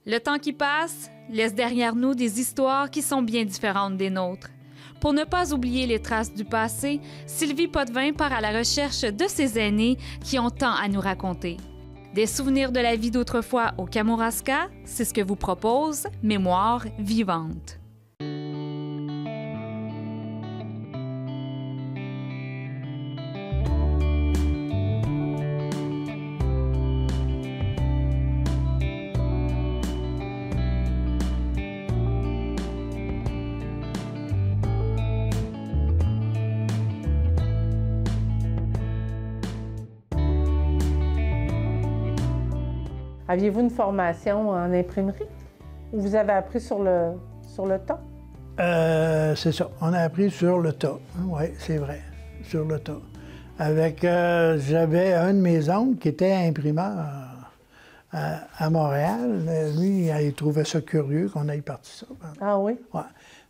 Le temps qui passe laisse derrière nous des histoires qui sont bien différentes des nôtres. Pour ne pas oublier les traces du passé, Sylvie Potvin part à la recherche de ses aînés qui ont tant à nous raconter. Des souvenirs de la vie d'autrefois au Kamouraska, c'est ce que vous propose Mémoire vivante. Aviez-vous une formation en imprimerie ou vous avez appris sur le tas? C'est ça. On a appris sur le tas. Oui, c'est vrai. Sur le tas. J'avais un de mes oncles qui était imprimeur à Montréal. Lui, il trouvait ça curieux qu'on aille partir ça. Ah oui? Ouais.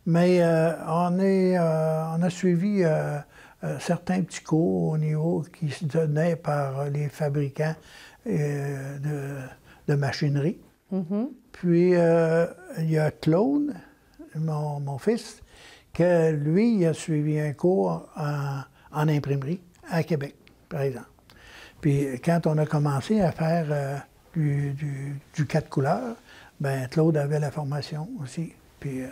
Mais on a suivi certains petits cours au niveau qui se donnaient par les fabricants de machinerie. Mm-hmm. Puis, il y a Claude, mon fils, que lui, il a suivi un cours en imprimerie à Québec, par exemple. Puis, quand on a commencé à faire du 4 couleurs, ben Claude avait la formation aussi. Puis,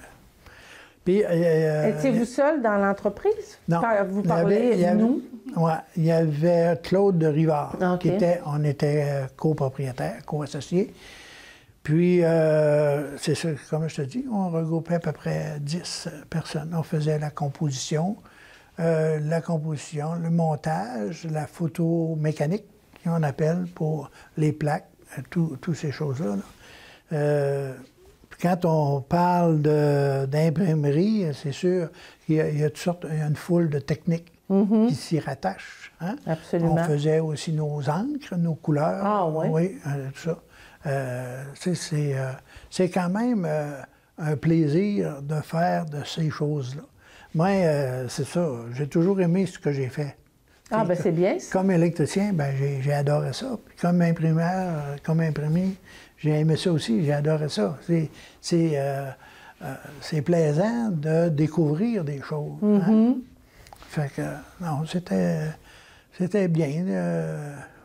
étiez-vous seul dans l'entreprise? Non. Vous parlez nous? Oui, il y avait Claude de Rivard, Okay. on était copropriétaires, co-associés. Puis, c'est ça, comme je te dis, on regroupait à peu près 10 personnes. On faisait la composition, le montage, la photo mécanique, qu'on appelle pour les plaques, toutes ces choses-là. Quand on parle d'imprimerie, c'est sûr qu'il y a toutes sortes, il y a une foule de techniques qui s'y rattachent. Hein? Absolument. On faisait aussi nos encres, nos couleurs. Ah oui? Oui, tout ça. C'est quand même un plaisir de faire de ces choses-là. Moi, c'est ça, j'ai toujours aimé ce que j'ai fait. Ah, bien, c'est bien ça. Comme électricien, ben j'ai adoré ça. Puis comme imprimeur, comme imprimé, j'ai aimé ça aussi, j'ai adoré ça. C'est plaisant de découvrir des choses. Hein? Fait que, non, c'était bien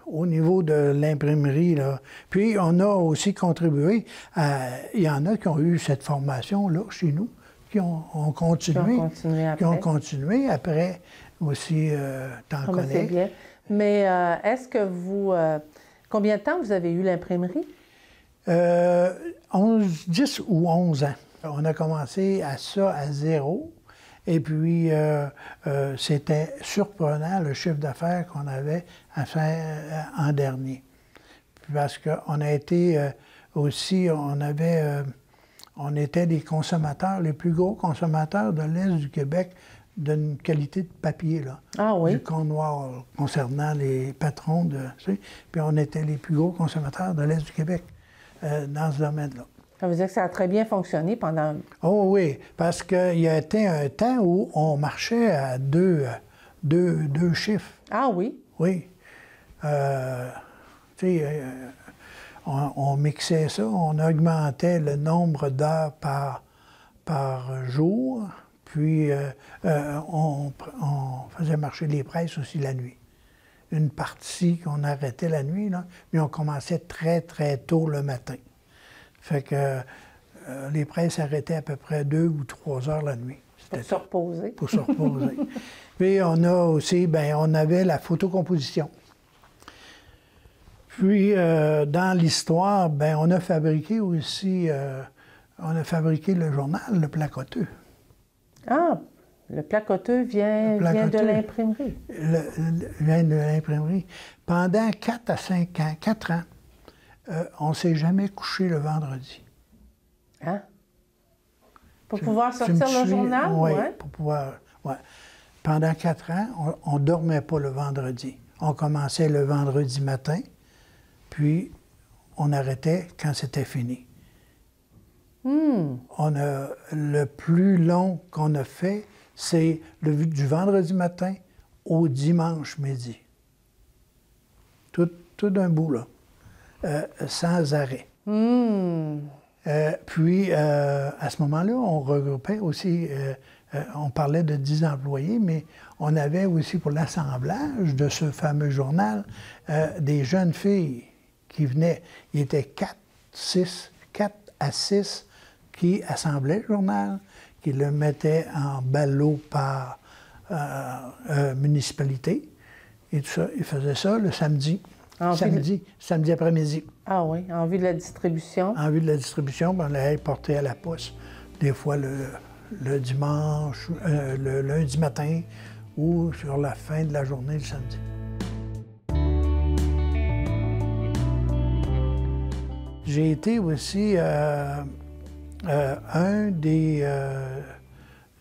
au niveau de l'imprimerie, là. Puis, on a aussi contribué il y en a qui ont eu cette formation-là chez nous, qui ont continué. Qui ont continué après aussi, t'en connais. C'est bien. Mais est-ce que vous... combien de temps vous avez eu l'imprimerie? 10 ou 11 ans. On a commencé à zéro. Et puis, c'était surprenant le chiffre d'affaires qu'on avait à faire en dernier. Parce qu'on a été aussi, on était des consommateurs, les plus gros consommateurs de l'Est du Québec d'une qualité de papier, là. Ah oui? Du Cornwall, concernant les patrons de... Tu sais, puis on était les plus gros consommateurs de l'Est du Québec dans ce domaine-là. Ça veut dire que ça a très bien fonctionné pendant... Oh oui, parce qu'il y a été un temps où on marchait à deux chiffres. Ah oui? Oui. Tu sais, on mixait ça, on augmentait le nombre d'heures par jour, puis on faisait marcher les presses aussi la nuit. Une partie qu'on arrêtait la nuit, là, mais on commençait très, très tôt le matin. Fait que les presses s'arrêtaient à peu près 2 ou 3 heures la nuit. Pour se reposer. Pour se reposer. Puis on a aussi, on avait la photocomposition. Puis dans l'histoire, on a fabriqué aussi, le journal, le Placoteux. Ah, le Placoteux vient de l'imprimerie. Vient de l'imprimerie. Pendant 4 à 5 ans, 4 ans, on ne s'est jamais couché le vendredi. Hein? Pour pouvoir sortir le journal? Oui, ouais? pour pouvoir... Ouais. Pendant 4 ans, on ne dormait pas le vendredi. On commençait le vendredi matin, puis on arrêtait quand c'était fini. Le plus long qu'on a fait, c'est du vendredi matin au dimanche midi. Tout d'un bout, là. Sans arrêt. Puis, à ce moment-là, on regroupait aussi, on parlait de 10 employés, mais on avait aussi pour l'assemblage de ce fameux journal des jeunes filles qui venaient. Il était 4 à 6 qui assemblaient le journal, qui le mettaient en ballot par municipalité. Et tout ça, ils faisaient ça le samedi. Samedi après-midi. Ah oui, en vue de la distribution. En vue de la distribution, on allait porter à la poste, des fois le dimanche, le lundi matin ou sur la fin de la journée du samedi. J'ai été aussi un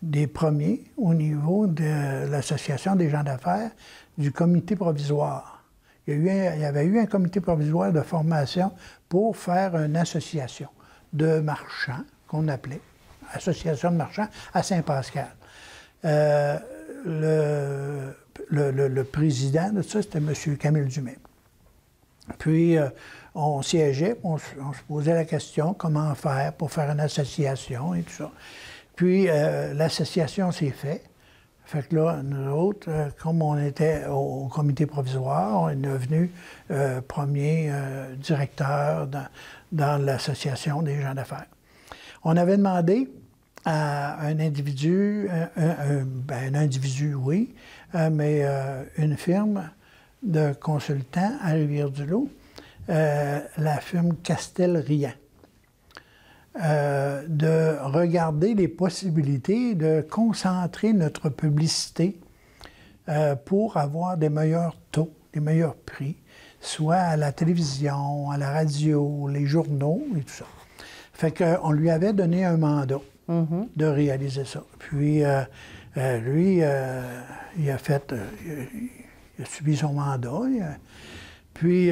des premiers au niveau de l'Association des gens d'affaires du comité provisoire. Il y avait eu un comité provisoire de formation pour faire une association de marchands, qu'on appelait Association de marchands à Saint-Pascal. Le président de ça, c'était M. Camille Dumais. Puis, on siégeait, on se posait la question comment faire pour faire une association et tout ça. Puis, l'association s'est faite. Fait que là, nous autres, comme on était au comité provisoire, on est devenu premier directeur dans l'association des gens d'affaires. On avait demandé à un individu, un individu, oui, mais une firme de consultants à Rivière-du-Loup, la firme Castel-Riant, de regarder les possibilités de concentrer notre publicité pour avoir des meilleurs taux, des meilleurs prix, soit à la télévision, à la radio, les journaux et tout ça. Fait qu'on lui avait donné un mandat de réaliser ça. Puis lui, il a subi son mandat. Puis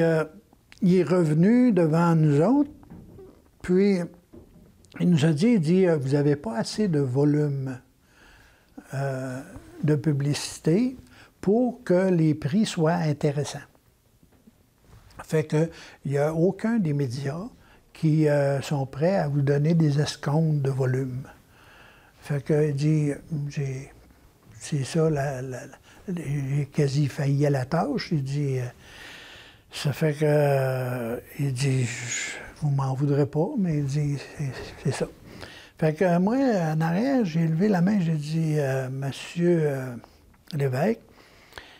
il est revenu devant nous autres. Puis il nous a dit, vous n'avez pas assez de volume de publicité pour que les prix soient intéressants. Fait qu'il n'y a aucun des médias qui sont prêts à vous donner des escomptes de volume. Fait qu'il dit, c'est ça, j'ai quasi failli à la tâche. Il dit, ça fait que, il dit, vous m'en voudrez pas, mais il dit, c'est ça. Fait que moi, en arrière, j'ai levé la main, j'ai dit, Monsieur l'évêque,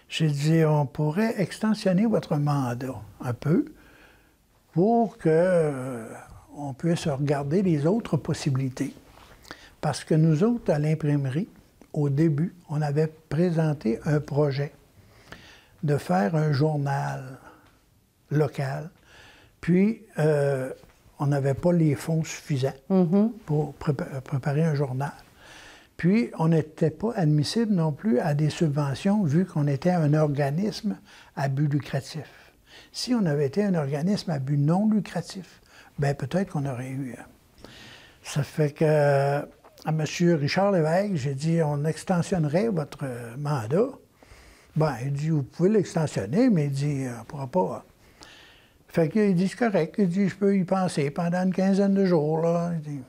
j'ai dit, on pourrait extensionner votre mandat un peu pour qu'on puisse regarder les autres possibilités. Parce que nous autres, à l'imprimerie, au début, on avait présenté un projet de faire un journal local. Puis, on n'avait pas les fonds suffisants pour préparer un journal. Puis, on n'était pas admissible non plus à des subventions, vu qu'on était un organisme à but lucratif. Si on avait été un organisme à but non lucratif, bien peut-être qu'on aurait eu. Ça fait que, à M. Richard Lévesque, j'ai dit, on extensionnerait votre mandat. Bien, il dit, vous pouvez l'extensionner, mais il dit, on ne pourra pas. Fait qu'il dit, c'est correct. Il dit, je peux y penser pendant une quinzaine de jours, là. Il dit.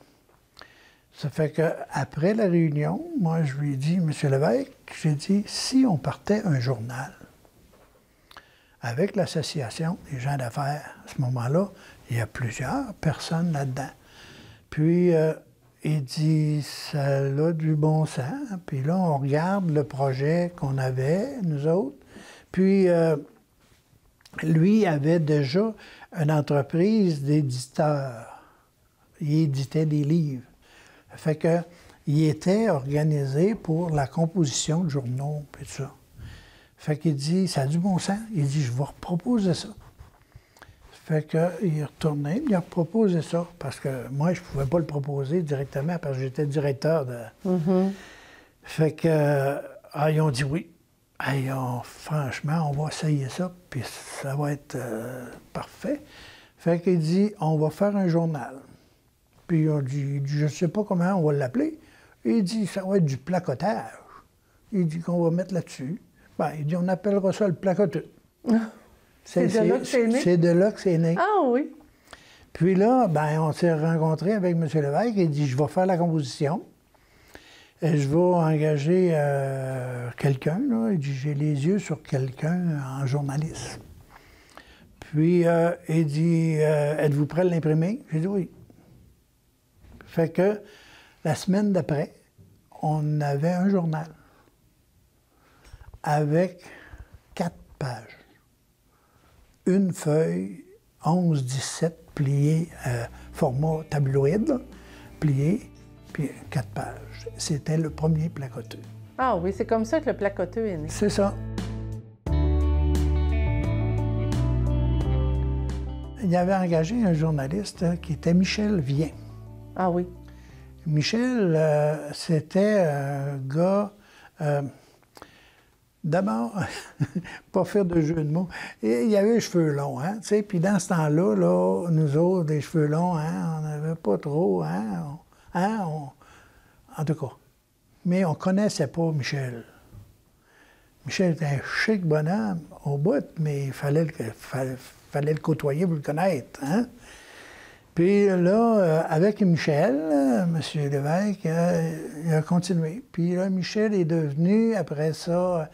Ça fait qu'après la réunion, moi, je lui ai dit, M. Lévesque, j'ai dit, si on partait un journal avec l'Association des gens d'affaires, à ce moment-là, il y a plusieurs personnes là-dedans. Puis, il dit, ça a du bon sens. Puis là, on regarde le projet qu'on avait, nous autres. Puis, lui avait déjà une entreprise d'éditeurs. Il éditait des livres. Fait que, il était organisé pour la composition de journaux, puis tout ça. Fait qu'il dit, ça a du bon sens. Il dit, je vais reproposer ça. Fait qu'il est retourné, il a proposé ça, parce que moi, je ne pouvais pas le proposer directement, parce que j'étais directeur de... Fait que, ils ont dit oui. Franchement, on va essayer ça, puis ça va être parfait. Fait qu'il dit, on va faire un journal. Puis il dit, je ne sais pas comment on va l'appeler. Il dit, ça va être du placotage. Il dit qu'on va mettre là-dessus. Ben, il dit, on appellera ça le placoteur. C'est de là que c'est né? C'est de là que c'est né. Ah oui? Puis là, ben, on s'est rencontrés avec M. Lévesque. Il dit, je vais faire la composition. Et je vais engager quelqu'un. Là. Il dit, j'ai les yeux sur quelqu'un en journaliste. Puis, il dit, êtes-vous prêt à l'imprimer? J'ai dit oui. Fait que la semaine d'après, on avait un journal avec 4 pages. Une feuille, 11-17, pliée, format tabloïd, là, pliée, puis 4 pages. C'était le premier placoteux. Ah oui, c'est comme ça que le placoteux est né. C'est ça. Il avait engagé un journaliste qui était Michel Vien. Ah oui. Michel, c'était un gars... D'abord, pas faire de jeu de mots, il avait les cheveux longs, hein, tu sais, puis dans ce temps-là, là, nous autres, des cheveux longs, hein, on n'avait pas trop, hein, en tout cas. Mais on ne connaissait pas Michel. Michel était un chic bonhomme au bout, mais il fallait le côtoyer pour le connaître, hein. Puis là, avec Michel, M. Lévesque, il a continué. Puis là, Michel est devenu, après ça,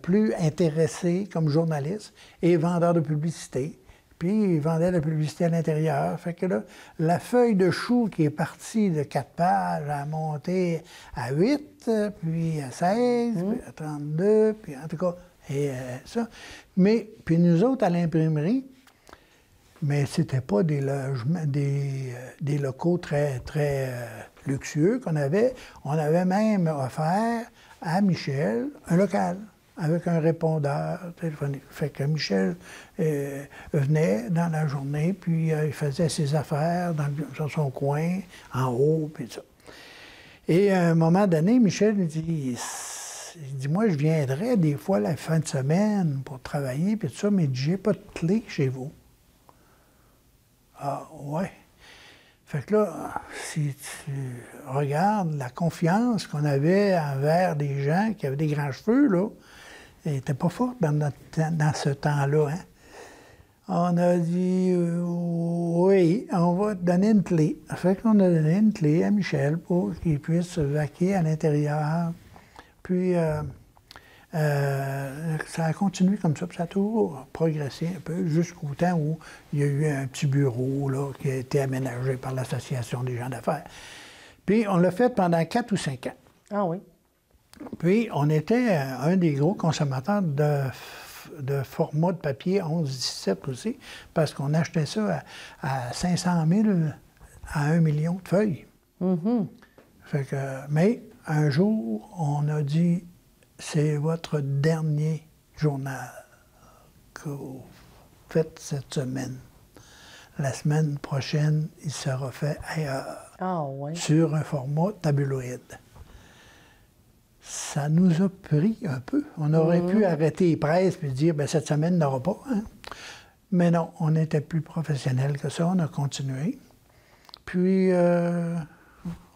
plus intéressé comme journaliste et vendeur de publicité. Puis il vendait la publicité à l'intérieur. Fait que là, la feuille de chou qui est partie de 4 pages a monté à 8, puis à 16, puis à 32, puis en tout cas, et ça. Mais, puis nous autres, à l'imprimerie, mais c'était pas des logements, des locaux très, très luxueux qu'on avait. On avait même offert à Michel un local avec un répondeur téléphonique. Fait que Michel venait dans la journée, puis il faisait ses affaires dans son coin, en haut, puis ça. Et à un moment donné, Michel me dit, moi, je viendrais des fois la fin de semaine pour travailler, puis tout ça, mais j'ai pas de clé chez vous. Ah, ouais. Fait que là, si tu regardes la confiance qu'on avait envers des gens qui avaient des grands cheveux, là, elle n'était pas forte dans ce temps-là, hein. On a dit, oui, on va te donner une clé. Fait qu'on a donné une clé à Michel pour qu'il puisse se vaquer à l'intérieur. Puis, ça a continué comme ça, puis ça a toujours progressé un peu jusqu'au temps où il y a eu un petit bureau là, qui a été aménagé par l'Association des gens d'affaires. Puis on l'a fait pendant 4 ou 5 ans. Ah oui. Puis on était un des gros consommateurs de format de papier 11-17 aussi, parce qu'on achetait ça à 500 000 à 1 million de feuilles. Mm-hmm. Fait que, mais un jour, on a dit, c'est votre dernier journal que vous faites cette semaine. La semaine prochaine, il sera fait ailleurs, sur un format tabloïd. Ça nous a pris un peu. On aurait pu arrêter les presses et dire, bien, cette semaine n'aura pas. Hein? Mais non, on était plus professionnels que ça. On a continué. Puis,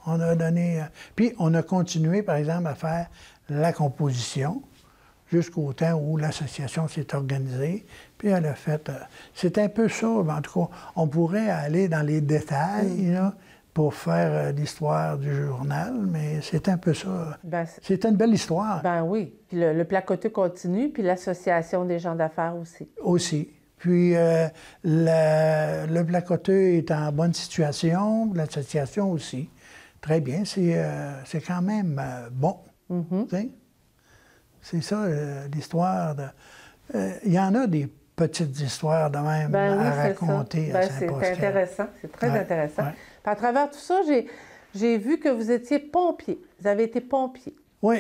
on a donné... Puis, on a continué, par exemple, à faire la composition jusqu'au temps où l'association s'est organisée. Puis elle a fait... c'est un peu ça, en tout cas. On pourrait aller dans les détails là, pour faire l'histoire du journal, mais c'est un peu ça. C'est une belle histoire. Ben oui. Puis le placoteux continue, puis l'association des gens d'affaires aussi. Aussi. Puis le placoteux est en bonne situation, l'association aussi. Très bien. C'est quand même bon. Mm-hmm. C'est ça, l'histoire de... Il y en a des petites histoires de même à raconter à Saint-Pascal. C'est intéressant, c'est très intéressant. Ouais. Puis à travers tout ça, j'ai vu que vous étiez pompier. Vous avez été pompier. Oui,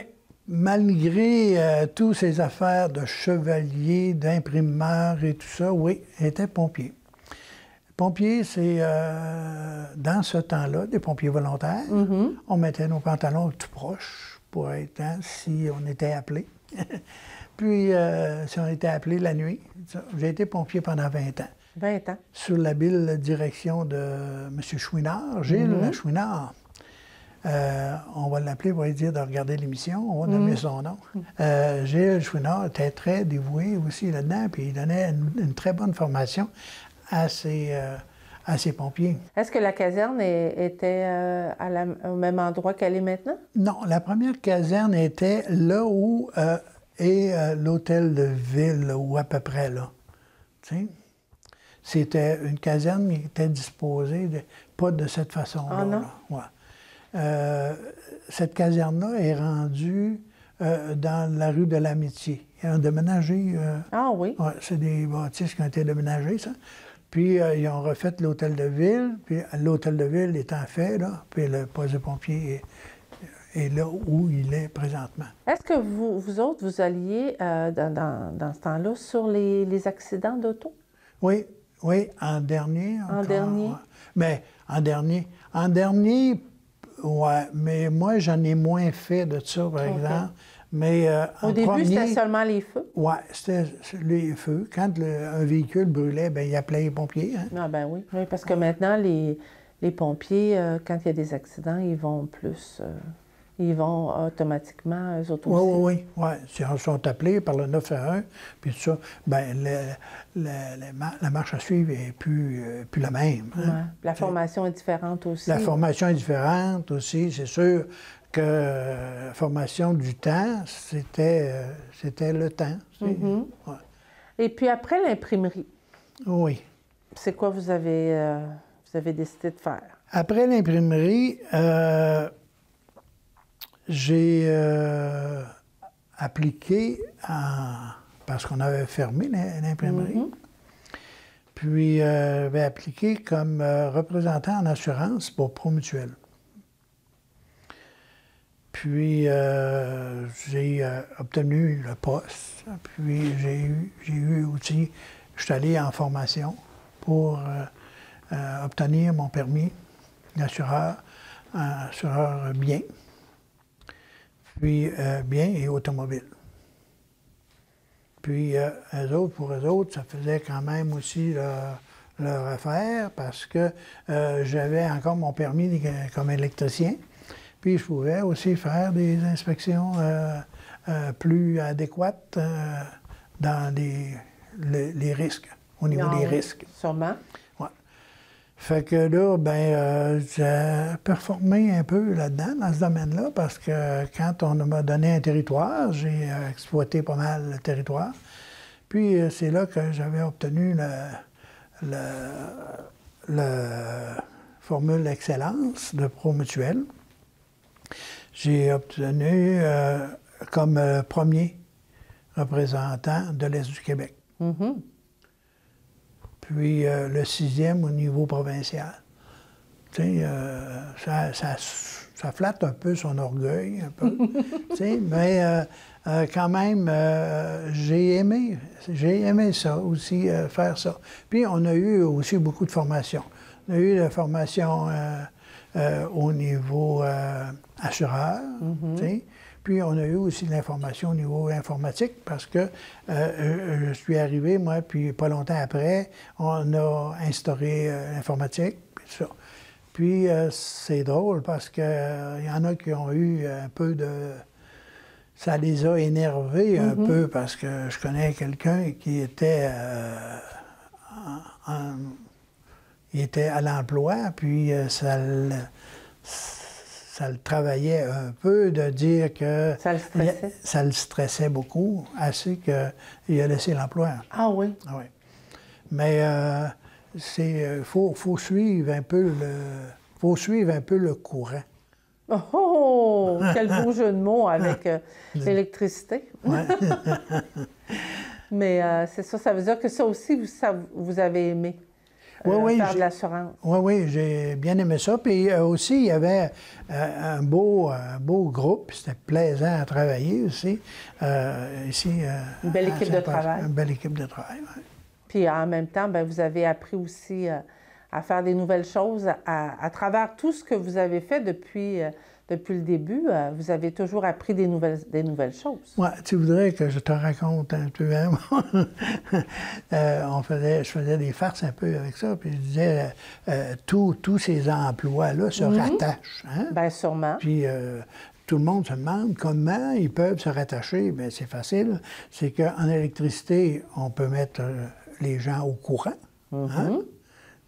malgré toutes ces affaires de chevalier, d'imprimeur et tout ça, oui, j'étais pompier. Pompier, c'est dans ce temps-là, des pompiers volontaires. Mm-hmm. On mettait nos pantalons tout proches pour être, hein, si on était appelé. Puis, si on était appelé la nuit. J'ai été pompier pendant 20 ans. 20 ans. Sous l'habile direction de M. Chouinard, Gilles Chouinard. On va l'appeler pour lui dire de regarder l'émission, on va nommer son nom. Gilles Chouinard était très dévoué aussi là-dedans, puis il donnait une très bonne formation à à ces pompiers. Est-ce que la caserne était au même endroit qu'elle est maintenant? Non, la première caserne était là où est l'hôtel de ville, là, ou à peu près là. Tu sais? C'était une caserne qui était disposée pas de cette façon-là. Ah non? Là. Ouais. Cette caserne-là est rendue dans la rue de l'Amitié. Ils ont déménagé. Ah oui? Ouais, c'est des bâtisses qui ont été déménagées, ça. Puis ils ont refait l'hôtel de ville. Puis l'hôtel de ville étant fait, là, puis le poste de pompier est là où il est présentement. Est-ce que vous autres, vous alliez dans ce temps-là sur les accidents d'auto? Oui, oui, en dernier. En encore, dernier? Ouais. Mais en dernier. En dernier, ouais, mais moi, j'en ai moins fait de ça, par exemple. Mais Au début, c'était seulement les feux? Oui, c'était les feux. Quand un véhicule brûlait, bien, il appelait les pompiers. Hein? Ah ben oui. Oui, parce que maintenant, les pompiers, quand il y a des accidents, ils vont plus... ils vont automatiquement, eux autres aussi. Oui, oui, oui. Ils sont appelés par le 911, puis tout ça. Bien, la marche à suivre n'est plus la même. Hein? Ouais. La formation est différente aussi. La formation est différente aussi, c'est sûr que la formation du temps, c'était le temps. Mm-hmm. Ouais. Et puis après l'imprimerie, oui. c'est quoi vous avez décidé de faire? Après l'imprimerie, j'ai appliqué parce qu'on avait fermé l'imprimerie. Mm-hmm. Puis, j'ai appliqué comme représentant en assurance pour Promutuel. Puis, j'ai obtenu le poste. Puis, j'ai eu aussi, je suis allé en formation pour obtenir mon permis d'assureur, assureur bien. Puis, bien et automobile. Puis, pour eux autres, ça faisait quand même aussi leur affaire parce que j'avais encore mon permis comme électricien. Puis, je pouvais aussi faire des inspections plus adéquates dans les risques, au niveau des risques. Sûrement. Ouais. Fait que là, ben, j'ai performé un peu là-dedans, dans ce domaine-là, parce que quand on m'a donné un territoire, j'ai exploité pas mal le territoire. Puis c'est là que j'avais obtenu la formule excellence de Promutuel. J'ai obtenu comme premier représentant de l'Est du Québec. Mm-hmm. Puis le 6e au niveau provincial. Tu sais, ça flatte un peu son orgueil, un peu. Tu sais, mais quand même, j'ai aimé ça aussi, faire ça. Puis on a eu aussi beaucoup de formations. On a eu la formation au niveau assureur, tu sais. Puis on a eu aussi de l'information au niveau informatique parce que je suis arrivé, moi, puis pas longtemps après, on a instauré l'informatique, puis ça. Puis c'est drôle parce qu'il y en a qui ont eu un peu de... Ça les a énervés un peu parce que je connais quelqu'un qui était... il était à l'emploi, puis ça le travaillait un peu de dire que... Ça le stressait? Ça le stressait beaucoup, assez qu'il a laissé l'emploi. Ah oui? Ah oui. Mais faut suivre un peu le courant. Oh! Quel beau jeu de mots avec l'électricité. Ouais. Mais c'est ça, ça veut dire que ça aussi, vous avez aimé. Faire de l'assurance. Oui, j'ai bien aimé ça. Puis aussi, il y avait un beau groupe. C'était plaisant à travailler aussi. Ici, une belle équipe de travail. Une belle équipe de travail, oui. Puis en même temps, bien, vous avez appris aussi à faire des nouvelles choses à travers tout ce que vous avez fait depuis le début. Vous avez toujours appris des nouvelles choses. Oui, tu voudrais que je te raconte un peu. Hein? Je faisais des farces un peu avec ça, puis je disais, tous ces emplois-là se rattachent. Hein? Bien, sûrement. Puis tout le monde se demande comment ils peuvent se rattacher. Bien, c'est facile. C'est qu'en électricité, on peut mettre les gens au courant. Hein?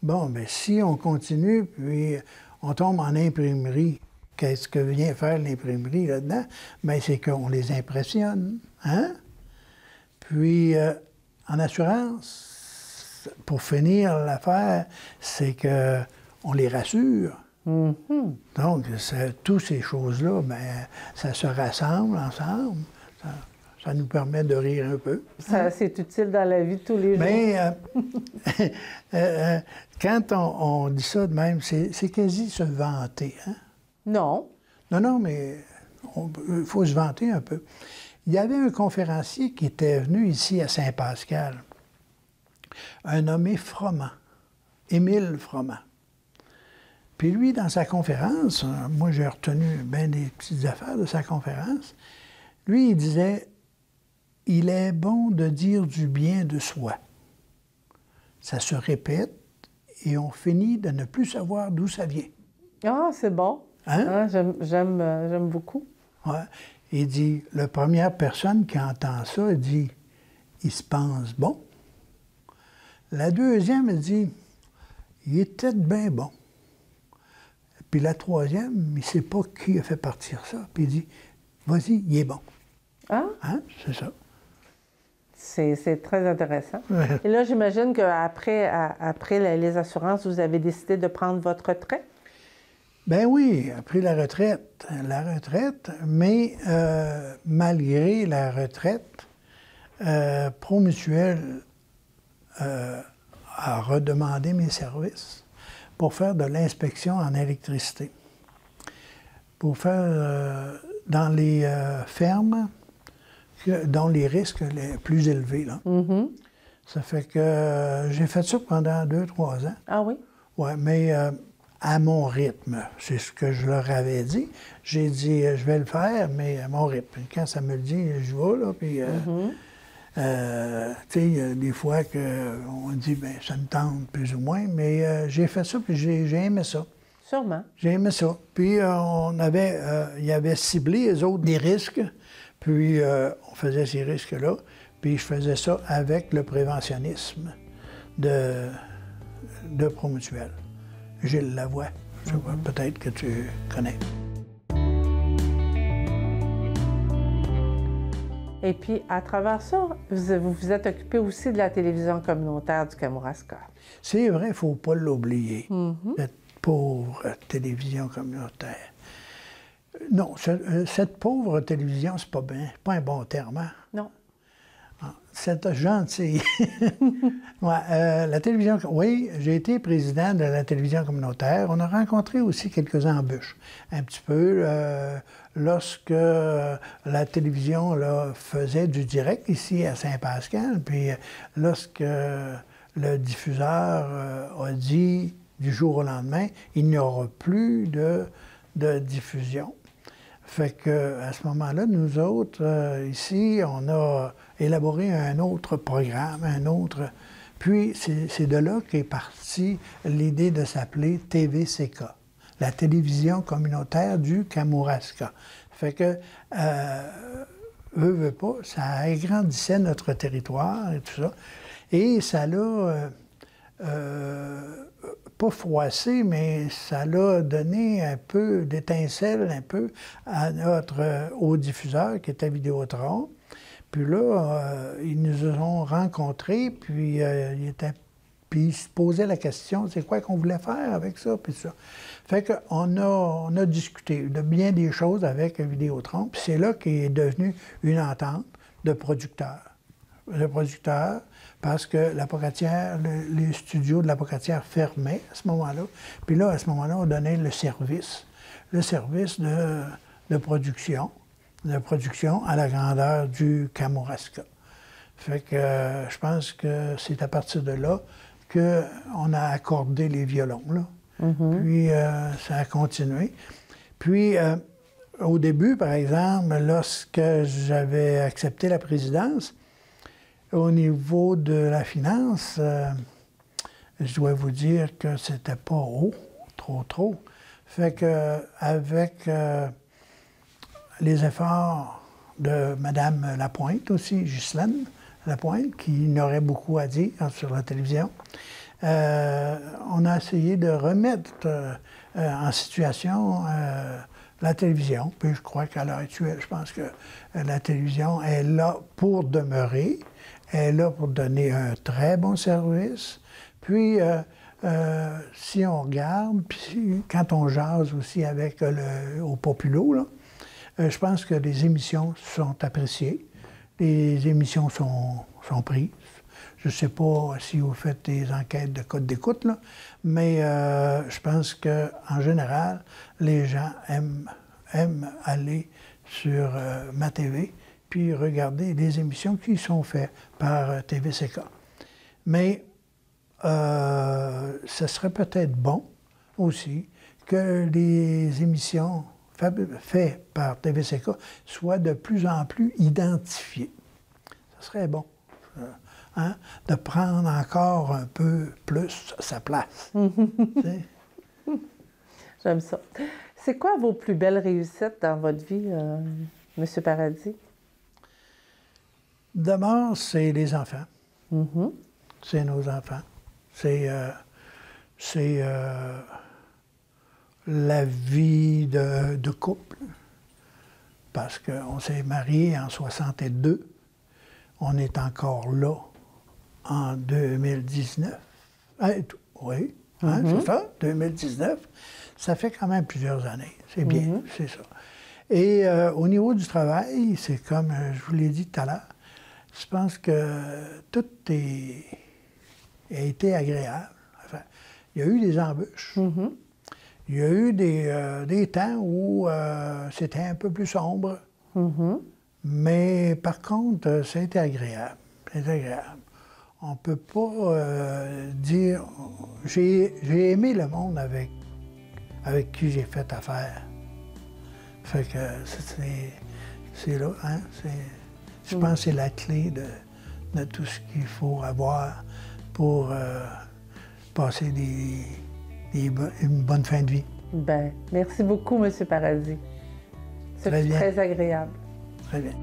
Bon, bien, si on continue, puis on tombe en imprimerie, qu'est-ce que vient faire l'imprimerie là-dedans? Bien, c'est qu'on les impressionne, hein? Puis, en assurance, pour finir l'affaire, c'est qu'on les rassure. Mhm. Donc, toutes ces choses-là, bien, ça se rassemble ensemble. Ça nous permet de rire un peu. C'est utile dans la vie de tous les jours. Mais quand on dit ça de même, c'est quasi se vanter. Hein? Non. Non, mais il faut se vanter un peu. Il y avait un conférencier qui était venu ici à Saint-Pascal, un nommé Froment, Émile Froment. Puis lui, dans sa conférence, moi j'ai retenu bien des petites affaires de sa conférence, lui, il disait « Il est bon de dire du bien de soi. Ça se répète et on finit de ne plus savoir d'où ça vient. » Ah, c'est bon. Hein? Ah, j'aime beaucoup. Ouais. Il dit, la première personne qui entend ça, il dit, il se pense bon. La deuxième, elle dit, il est peut-être bien bon. Puis la troisième, il ne sait pas qui a fait partir ça. Puis il dit, vas-y, il est bon. Ah, Hein? C'est ça. c'est très intéressant. Et là, j'imagine qu'après les assurances, vous avez décidé de prendre votre retraite? Ben oui, après la retraite, mais malgré la retraite, Promutuel a redemandé mes services pour faire de l'inspection en électricité. Pour faire dans les fermes dont les risques les plus élevés. Là. Mm-hmm. Ça fait que j'ai fait ça pendant 2-3 ans. Ah oui? Oui, mais à mon rythme. C'est ce que je leur avais dit. J'ai dit, je vais le faire, mais à mon rythme. Quand ça me le dit, je vais, là, puis... tu sais, il y a des fois qu'on dit, bien, ça me tente plus ou moins, mais j'ai fait ça, puis j'ai aimé ça. Sûrement. J'ai aimé ça. Puis il y avait ciblé, les autres, des risques, puis on faisait ces risques-là, puis je faisais ça avec le préventionnisme de Promutuel. Gilles Lavoie, je sais pas, peut-être que tu connais. Et puis, à travers ça, vous vous êtes occupé aussi de la télévision communautaire du Kamouraska. C'est vrai, il ne faut pas l'oublier, cette pauvre télévision communautaire. Non, cette pauvre télévision, c'est pas un bon terme, hein? Non. C'est gentil. Ouais, la télévision, oui, j'ai été président de la télévision communautaire. On a rencontré aussi quelques embûches. Un petit peu lorsque la télévision là, faisait du direct ici à Saint-Pascal, puis lorsque le diffuseur a dit du jour au lendemain, il n'y aura plus de diffusion. Fait qu'à ce moment-là, nous autres, ici, on a élaboré un autre programme, Puis, c'est de là qu'est partie l'idée de s'appeler TVCK, la télévision communautaire du Kamouraska. Fait que, veut pas, ça agrandissait notre territoire et tout ça. Et ça l'a... pas froissé, mais ça l'a donné un peu d'étincelle, un peu, à notre haut diffuseur qui était Vidéotron. Puis là, ils nous ont rencontrés, puis puis ils se posaient la question, c'est quoi qu'on voulait faire avec ça, puis ça. Fait qu'on a discuté de bien des choses avec Vidéotron, puis c'est là qu'est devenue une entente de producteurs. Parce que l'Apocatière, les studios de l'Apocatière fermaient à ce moment-là. Puis là, à ce moment-là, on donnait le service de production à la grandeur du Kamouraska. Fait que je pense que c'est à partir de là qu'on a accordé les violons, là. Puis ça a continué. Puis au début, par exemple, lorsque j'avais accepté la présidence, au niveau de la finance, je dois vous dire que c'était pas haut, trop. Fait que avec les efforts de Mme Lapointe aussi, Ghislaine Lapointe, qui n'aurait beaucoup à dire sur la télévision, on a essayé de remettre en situation la télévision. Puis je crois qu'à l'heure actuelle, je pense que la télévision est là pour demeurer, est là pour donner un très bon service. Puis, si on regarde, puis quand on jase aussi avec au Populo, là, je pense que les émissions sont appréciées, les émissions sont prises. Je ne sais pas si vous faites des enquêtes de code d'écoute, là, mais je pense qu'en général, les gens aiment aller sur ma TV puis regarder les émissions qui sont faites par TVCK. Mais ce serait peut-être bon aussi que les émissions faites par TVCK soient de plus en plus identifiées. Ce serait bon. Hein, de prendre encore un peu plus sa place. J'aime ça. C'est quoi vos plus belles réussites dans votre vie, M. Paradis? D'abord, c'est les enfants. C'est nos enfants. C'est la vie de couple. Parce qu'on s'est mariés en 62. On est encore là en 2019. Oui, hein, c'est ça, 2019. Ça fait quand même plusieurs années. C'est bien, c'est ça. Et au niveau du travail, c'est comme je vous l'ai dit tout à l'heure, je pense que tout a été agréable. Enfin, il y a eu des embûches. Il y a eu des temps où c'était un peu plus sombre. Mais par contre, ça a été agréable. C'est agréable. On ne peut pas dire... J'ai aimé le monde avec qui j'ai fait affaire. Fait que c'est là, hein? Je pense que c'est la clé de tout ce qu'il faut avoir pour passer une bonne fin de vie. Bien, merci beaucoup, M. Paradis. C'est très agréable. Très bien.